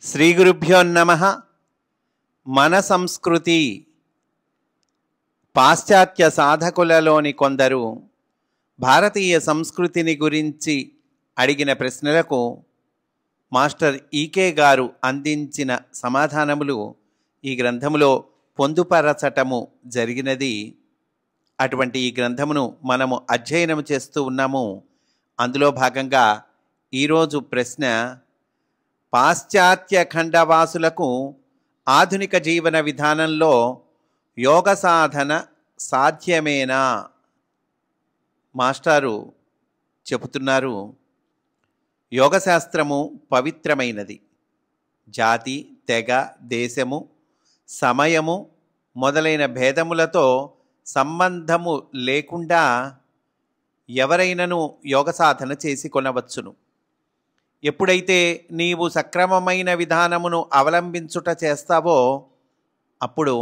శ్రీ గురుభ్యో నమః. మన సంస్కృతి పాశ్చాత్య సాధకులలోని కొందరు భారతీయ సంస్కృతిని గురించి అడిగిన ప్రశ్నలకు మాస్టర్ ఈకే గారు అందించిన సమాధానములు ఈ గ్రంథములో పొందుపరచటము జరిగినది. అటువంటి ఈ గ్రంథమును మనము అధ్యయనం చేస్తూ ఉన్నాము. అందులో భాగంగా ఈరోజు ప్రశ్న: పాశ్చాత్య ఖండవాసులకు ఆధునిక జీవన విధానంలో యోగ సాధన సాధ్యమేనా? మాస్టారు చెబుతున్నారు, యోగశాస్త్రము పవిత్రమైనది. జాతి, తెగ, దేశము, సమయము మొదలైన భేదములతో సంబంధము లేకుండా ఎవరైనను యోగ సాధన చేసి కొనవచ్చును. ఎప్పుడైతే నీవు సక్రమమైన విధానమును అవలంబించుట చేస్తావో అప్పుడు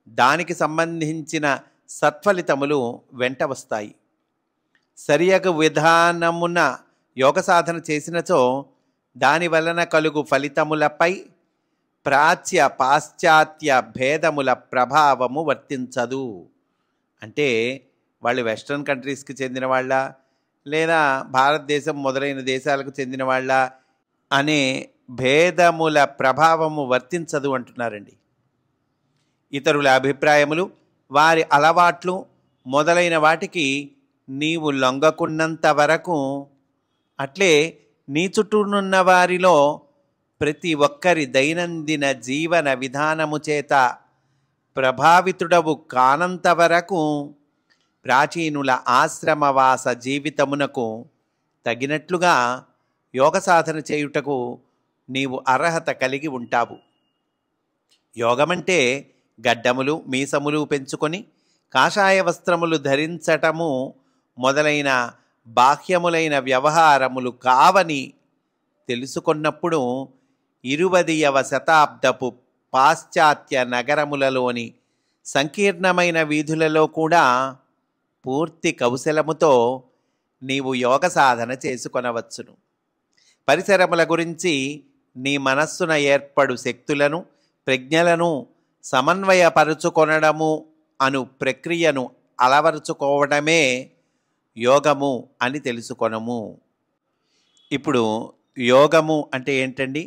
దానికి సంబంధించిన సత్ఫలితములు వెంట వస్తాయి. సరియగు విధానమున యోగ సాధన చేసినచో దాని వలన కలుగు ఫలితములపై ప్రాచ్య పాశ్చాత్య భేదముల ప్రభావము వర్తించదు. అంటే వాళ్ళు వెస్ట్రన్ కంట్రీస్కి చెందిన వాళ్ళ లేదా భారతదేశం మొదలైన దేశాలకు చెందిన వాళ్ళ అనే భేదముల ప్రభావము వర్తించదు అంటున్నారండి. ఇతరుల అభిప్రాయములు, వారి అలవాట్లు మొదలైన వాటికి నీవు లొంగకున్నంత వరకు, అట్లే నీ చుట్టూనున్న వారిలో ప్రతి ఒక్కరి దైనందిన జీవన విధానము చేత ప్రభావితుడవు కానంత వరకు ప్రాచీనుల ఆశ్రమవాస జీవితమునకు తగినట్లుగా యోగ సాధన చేయుటకు నీవు అర్హత కలిగి ఉంటావు. యోగమంటే గడ్డములు మీసములు పెంచుకొని కాషాయ వస్త్రములు ధరించటము మొదలైన బాహ్యములైన వ్యవహారములు కావని తెలుసుకున్నప్పుడు 20వ శతాబ్దపు పాశ్చాత్య నగరములలోని సంకీర్ణమైన వీధులలో కూడా పూర్తి కౌశలముతో నీవు యోగ సాధన చేసుకొనవచ్చును. పరిసరముల గురించి నీ మనస్సున ఏర్పడు శక్తులను, ప్రజ్ఞలను సమన్వయపరుచుకొనడము అను ప్రక్రియను అలవరుచుకోవడమే యోగము అని తెలుసుకొనము. ఇప్పుడు యోగము అంటే ఏంటండి?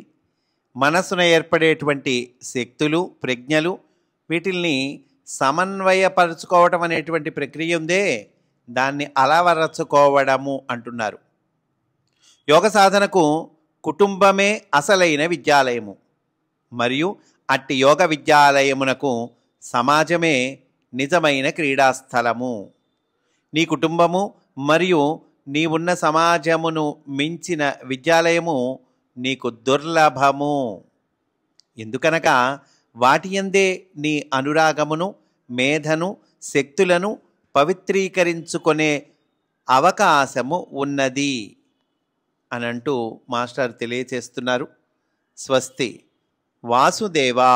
మనస్సున ఏర్పడేటువంటి శక్తులు, ప్రజ్ఞలు, వీటిల్ని సమన్వయపరుచుకోవటం అనేటువంటి ప్రక్రియ ఉందే, దాన్ని అలవరచుకోవడము అంటున్నారు. యోగ సాధనకు కుటుంబమే అసలైన విద్యాలయము. మరియు అట్టి యోగ విద్యాలయమునకు సమాజమే నిజమైన క్రీడాస్థలము. నీ కుటుంబము మరియు నీవున్న సమాజమును మించిన విద్యాలయము నీకు దుర్లభము. ఎందుకనగా వాటి యందే నీ అనురాగమును, మేధను, శక్తులను పవిత్రీకరించుకునే అవకాశము ఉన్నది అనంటూ మాస్టర్ తెలియచేస్తున్నారు. స్వస్తి. వాసుదేవా.